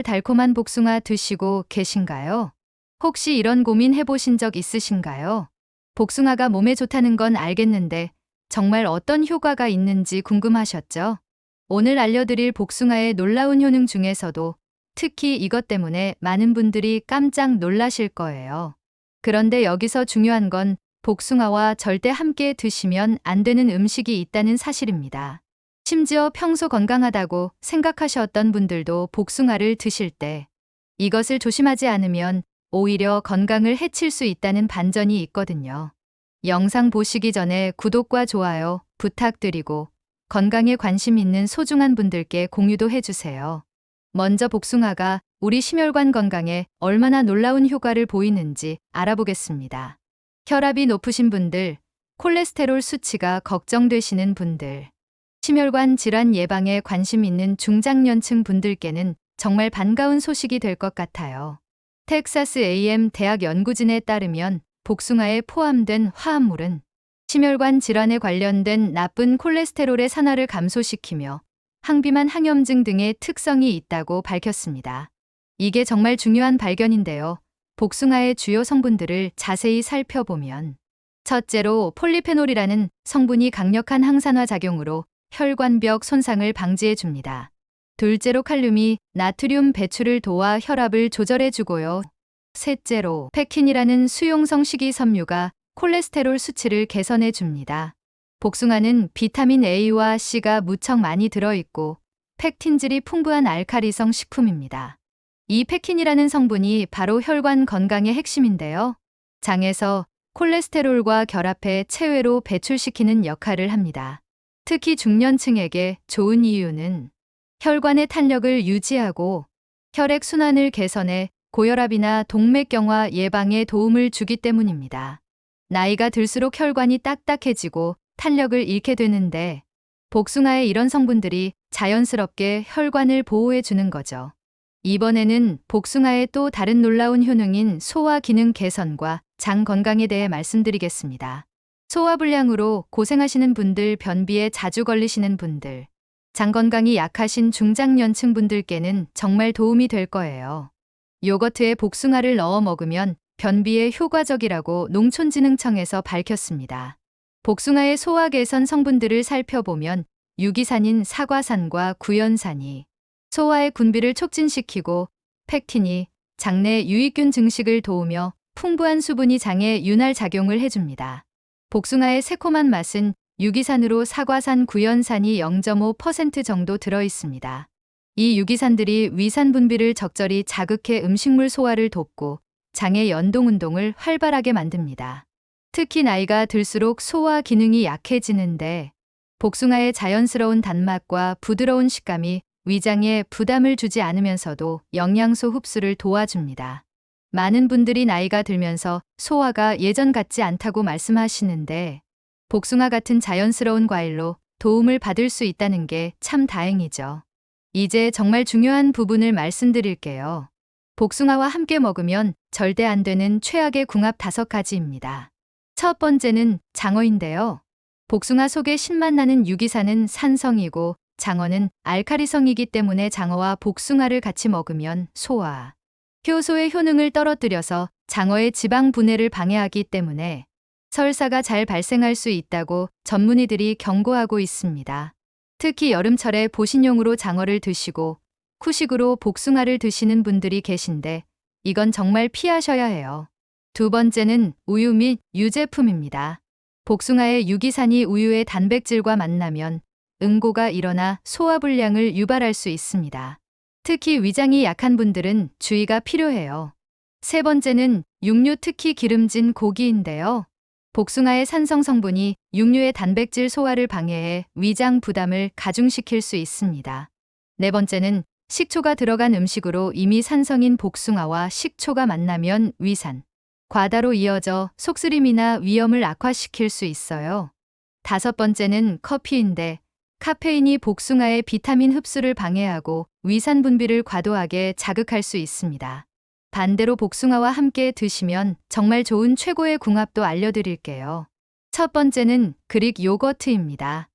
달콤한 복숭아 드시고 계신가요? 혹시 이런 고민 해보신 적 있으신가요? 복숭아가 몸에 좋다는 건 알겠는데 정말 어떤 효과가 있는지 궁금하셨죠? 오늘 알려드릴 복숭아의 놀라운 효능 중에서도 특히 이것 때문에 많은 분들이 깜짝 놀라실 거예요. 그런데 여기서 중요한 건 복숭아와 절대 함께 드시면 안 되는 음식이 있다는 사실입니다. 심지어 평소 건강하다고 생각하셨던 분들도 복숭아를 드실 때 이것을 조심하지 않으면 오히려 건강을 해칠 수 있다는 반전이 있거든요. 영상 보시기 전에 구독과 좋아요 부탁드리고 건강에 관심 있는 소중한 분들께 공유도 해주세요. 먼저 복숭아가 우리 심혈관 건강에 얼마나 놀라운 효과를 보이는지 알아보겠습니다. 혈압이 높으신 분들, 콜레스테롤 수치가 걱정되시는 분들, 심혈관 질환 예방에 관심 있는 중장년층 분들께는 정말 반가운 소식이 될 것 같아요. 텍사스 A&M 대학 연구진에 따르면 복숭아에 포함된 화합물은 심혈관 질환에 관련된 나쁜 콜레스테롤의 산화를 감소시키며 항비만 항염증 등의 특성이 있다고 밝혔습니다. 이게 정말 중요한 발견인데요. 복숭아의 주요 성분들을 자세히 살펴보면 첫째로 폴리페놀이라는 성분이 강력한 항산화 작용으로 혈관벽 손상을 방지해 줍니다. 둘째로 칼륨이 나트륨 배출을 도와 혈압을 조절해 주고요. 셋째로 페킨이라는 수용성 식이섬유가 콜레스테롤 수치를 개선해 줍니다. 복숭아는 비타민 A와 C가 무척 많이 들어있고 팩틴질이 풍부한 알카리성 식품입니다. 이 페킨이라는 성분이 바로 혈관 건강의 핵심인데요. 장에서 콜레스테롤과 결합해 체외로 배출시키는 역할을 합니다. 특히 중년층에게 좋은 이유는 혈관의 탄력을 유지하고 혈액 순환을 개선해 고혈압이나 동맥경화 예방에 도움을 주기 때문입니다. 나이가 들수록 혈관이 딱딱해지고 탄력을 잃게 되는데 복숭아의 이런 성분들이 자연스럽게 혈관을 보호해 주는 거죠. 이번에는 복숭아의 또 다른 놀라운 효능인 소화 기능 개선과 장 건강에 대해 말씀드리겠습니다. 소화불량으로 고생하시는 분들, 변비에 자주 걸리시는 분들, 장 건강이 약하신 중장년층 분들께는 정말 도움이 될 거예요. 요거트에 복숭아를 넣어 먹으면 변비에 효과적이라고 농촌진흥청에서 밝혔습니다. 복숭아의 소화 개선 성분들을 살펴보면 유기산인 사과산과 구연산이 소화의 군비를 촉진시키고 팩틴이 장내 유익균 증식을 도우며 풍부한 수분이 장에 윤활 작용을 해줍니다. 복숭아의 새콤한 맛은 유기산으로 사과산, 구연산이 0.5% 정도 들어있습니다. 이 유기산들이 위산 분비를 적절히 자극해 음식물 소화를 돕고 장의 연동 운동을 활발하게 만듭니다. 특히 나이가 들수록 소화 기능이 약해지는데 복숭아의 자연스러운 단맛과 부드러운 식감이 위장에 부담을 주지 않으면서도 영양소 흡수를 도와줍니다. 많은 분들이 나이가 들면서 소화가 예전 같지 않다고 말씀하시는데 복숭아 같은 자연스러운 과일로 도움을 받을 수 있다는 게 참 다행이죠. 이제 정말 중요한 부분을 말씀드릴게요. 복숭아와 함께 먹으면 절대 안 되는 최악의 궁합 5가지입니다. 첫 번째는 장어인데요. 복숭아 속에 신맛 나는 유기산은 산성이고 장어는 알카리성이기 때문에 장어와 복숭아를 같이 먹으면 소화, 효소의 효능을 떨어뜨려서 장어의 지방 분해를 방해하기 때문에 설사가 잘 발생할 수 있다고 전문의들이 경고하고 있습니다. 특히 여름철에 보신용으로 장어를 드시고 후식으로 복숭아를 드시는 분들이 계신데 이건 정말 피하셔야 해요. 두 번째는 우유 및 유제품입니다. 복숭아의 유기산이 우유의 단백질과 만나면 응고가 일어나 소화불량을 유발할 수 있습니다. 특히 위장이 약한 분들은 주의가 필요해요. 세 번째는 육류, 특히 기름진 고기인데요. 복숭아의 산성 성분이 육류의 단백질 소화를 방해해 위장 부담을 가중시킬 수 있습니다. 네 번째는 식초가 들어간 음식으로 이미 산성인 복숭아와 식초가 만나면 위산, 과다로 이어져 속쓰림이나 위염을 악화시킬 수 있어요. 다섯 번째는 커피인데 카페인이 복숭아의 비타민 흡수를 방해하고 위산 분비를 과도하게 자극할 수 있습니다. 반대로 복숭아와 함께 드시면 정말 좋은 최고의 궁합도 알려드릴게요. 첫 번째는 그릭 요거트입니다.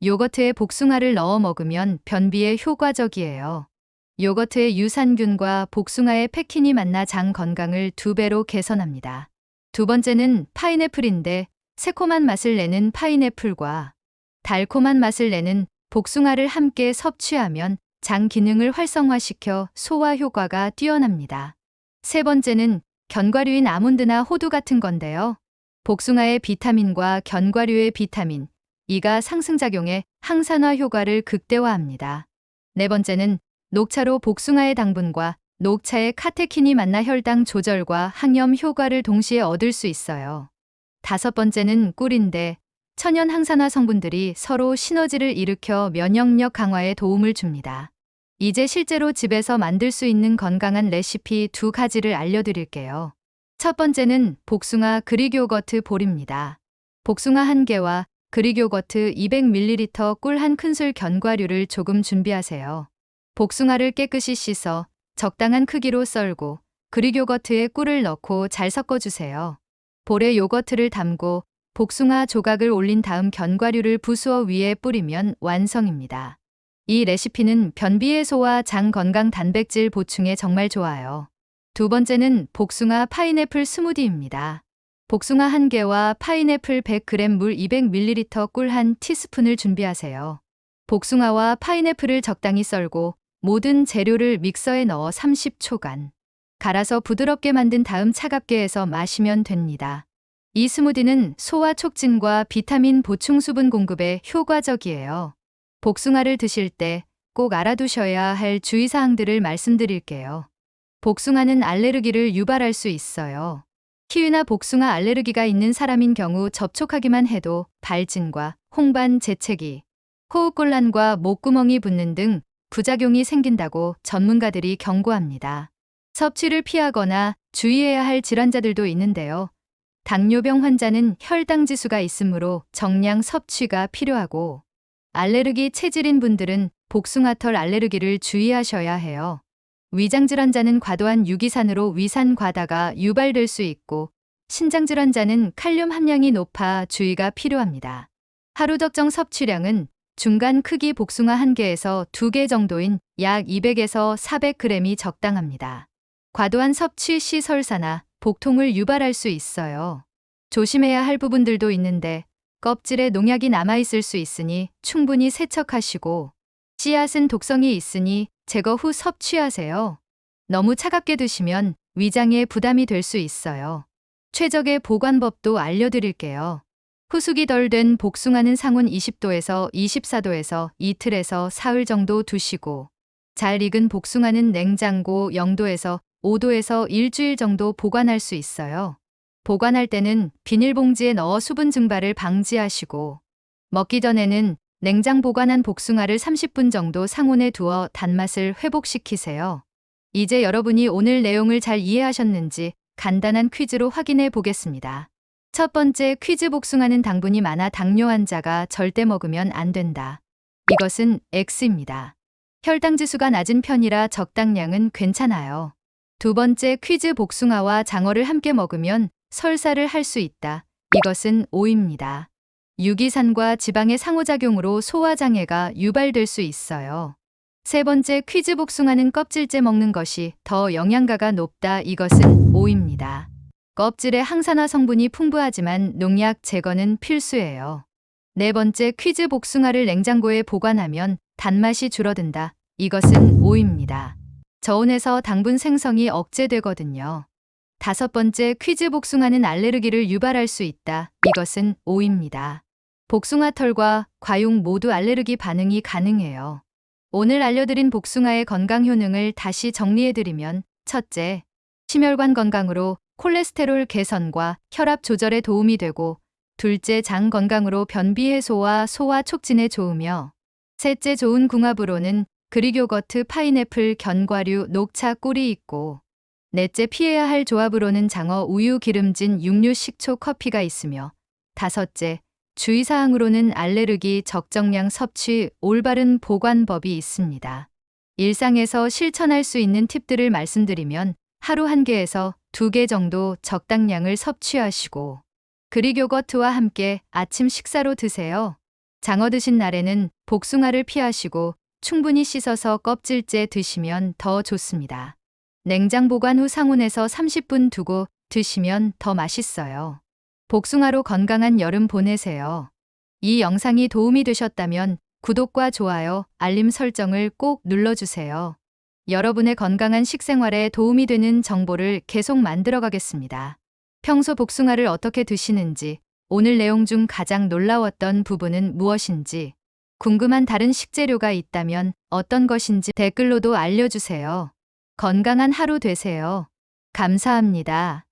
요거트에 복숭아를 넣어 먹으면 변비에 효과적이에요. 요거트의 유산균과 복숭아의 페킨이 만나 장 건강을 2배로 개선합니다. 두 번째는 파인애플인데 새콤한 맛을 내는 파인애플과 달콤한 맛을 내는 복숭아를 함께 섭취하면 장 기능을 활성화시켜 소화 효과가 뛰어납니다. 세 번째는 견과류인 아몬드나 호두 같은 건데요. 복숭아의 비타민과 견과류의 비타민, E가 상승작용해 항산화 효과를 극대화합니다. 네 번째는 녹차로 복숭아의 당분과 녹차의 카테킨이 만나 혈당 조절과 항염 효과를 동시에 얻을 수 있어요. 다섯 번째는 꿀인데 천연 항산화 성분들이 서로 시너지를 일으켜 면역력 강화에 도움을 줍니다. 이제 실제로 집에서 만들 수 있는 건강한 레시피 2가지를 알려드릴게요. 첫 번째는 복숭아 그릭 요거트 볼입니다. 복숭아 1개와 그릭 요거트 200ml 꿀 1큰술 견과류를 조금 준비하세요. 복숭아를 깨끗이 씻어 적당한 크기로 썰고 그릭 요거트에 꿀을 넣고 잘 섞어주세요. 볼에 요거트를 담고 복숭아 조각을 올린 다음 견과류를 부수어 위에 뿌리면 완성입니다. 이 레시피는 변비 해소와 장 건강 단백질 보충에 정말 좋아요. 두 번째는 복숭아 파인애플 스무디입니다. 복숭아 1개와 파인애플 100g 물 200ml 꿀 1티스푼을 준비하세요. 복숭아와 파인애플을 적당히 썰고 모든 재료를 믹서에 넣어 30초간 갈아서 부드럽게 만든 다음 차갑게 해서 마시면 됩니다. 이 스무디는 소화 촉진과 비타민 보충 수분 공급에 효과적이에요. 복숭아를 드실 때 꼭 알아두셔야 할 주의사항들을 말씀드릴게요. 복숭아는 알레르기를 유발할 수 있어요. 키위나 복숭아 알레르기가 있는 사람인 경우 접촉하기만 해도 발진과 홍반, 재채기, 호흡곤란과 목구멍이 붓는 등 부작용이 생긴다고 전문가들이 경고합니다. 섭취를 피하거나 주의해야 할 질환자들도 있는데요. 당뇨병 환자는 혈당 지수가 있으므로 정량 섭취가 필요하고 알레르기 체질인 분들은 복숭아털 알레르기를 주의하셔야 해요. 위장질환자는 과도한 유기산으로 위산 과다가 유발될 수 있고 신장질환자는 칼륨 함량이 높아 주의가 필요합니다. 하루 적정 섭취량은 중간 크기 복숭아 1개에서 2개 정도인 약 200에서 400g이 적당합니다. 과도한 섭취 시 설사나 복통을 유발할 수 있어요. 조심해야 할 부분들도 있는데 껍질에 농약이 남아있을 수 있으니 충분히 세척하시고 씨앗은 독성이 있으니 제거 후 섭취하세요. 너무 차갑게 드시면 위장에 부담이 될 수 있어요. 최적의 보관법도 알려드릴게요. 후숙이 덜 된 복숭아는 상온 20도에서 24도에서 이틀에서 사흘 정도 두시고 잘 익은 복숭아는 냉장고 0도에서 5도에서 일주일 정도 보관할 수 있어요. 보관할 때는 비닐봉지에 넣어 수분 증발을 방지하시고 먹기 전에는 냉장 보관한 복숭아를 30분 정도 상온에 두어 단맛을 회복시키세요. 이제 여러분이 오늘 내용을 잘 이해하셨는지 간단한 퀴즈로 확인해 보겠습니다. 첫 번째 퀴즈 복숭아는 당분이 많아 당뇨 환자가 절대 먹으면 안 된다. 이것은 X입니다. 혈당 지수가 낮은 편이라 적당량은 괜찮아요. 두 번째 퀴즈 복숭아와 장어를 함께 먹으면 설사를 할 수 있다. 이것은 O입니다. 유기산과 지방의 상호작용으로 소화장애가 유발될 수 있어요. 세 번째 퀴즈 복숭아는 껍질째 먹는 것이 더 영양가가 높다. 이것은 O입니다. 껍질에 항산화 성분이 풍부하지만 농약 제거는 필수예요. 네 번째 퀴즈 복숭아를 냉장고에 보관하면 단맛이 줄어든다. 이것은 O입니다. 저온에서 당분 생성이 억제되거든요. 다섯 번째 퀴즈 복숭아는 알레르기를 유발할 수 있다. 이것은 O입니다. 복숭아 털과 과육 모두 알레르기 반응이 가능해요. 오늘 알려드린 복숭아의 건강 효능을 다시 정리해드리면 첫째, 심혈관 건강으로 콜레스테롤 개선과 혈압 조절에 도움이 되고 둘째, 장 건강으로 변비 해소와 소화 촉진에 좋으며 셋째, 좋은 궁합으로는 그릭 요거트, 파인애플, 견과류, 녹차, 꿀이 있고 넷째, 피해야 할 조합으로는 장어, 우유, 기름진 육류, 식초, 커피가 있으며 다섯째, 주의사항으로는 알레르기, 적정량 섭취, 올바른 보관법이 있습니다. 일상에서 실천할 수 있는 팁들을 말씀드리면 하루 1개에서 2개 정도 적당량을 섭취하시고 그릭 요거트와 함께 아침 식사로 드세요. 장어 드신 날에는 복숭아를 피하시고 충분히 씻어서 껍질째 드시면 더 좋습니다. 냉장 보관 후 상온에서 30분 두고 드시면 더 맛있어요. 복숭아로 건강한 여름 보내세요. 이 영상이 도움이 되셨다면 구독과 좋아요, 알림 설정을 꼭 눌러주세요. 여러분의 건강한 식생활에 도움이 되는 정보를 계속 만들어 가겠습니다. 평소 복숭아를 어떻게 드시는지, 오늘 내용 중 가장 놀라웠던 부분은 무엇인지, 궁금한 다른 식재료가 있다면 어떤 것인지 댓글로도 알려주세요. 건강한 하루 되세요. 감사합니다.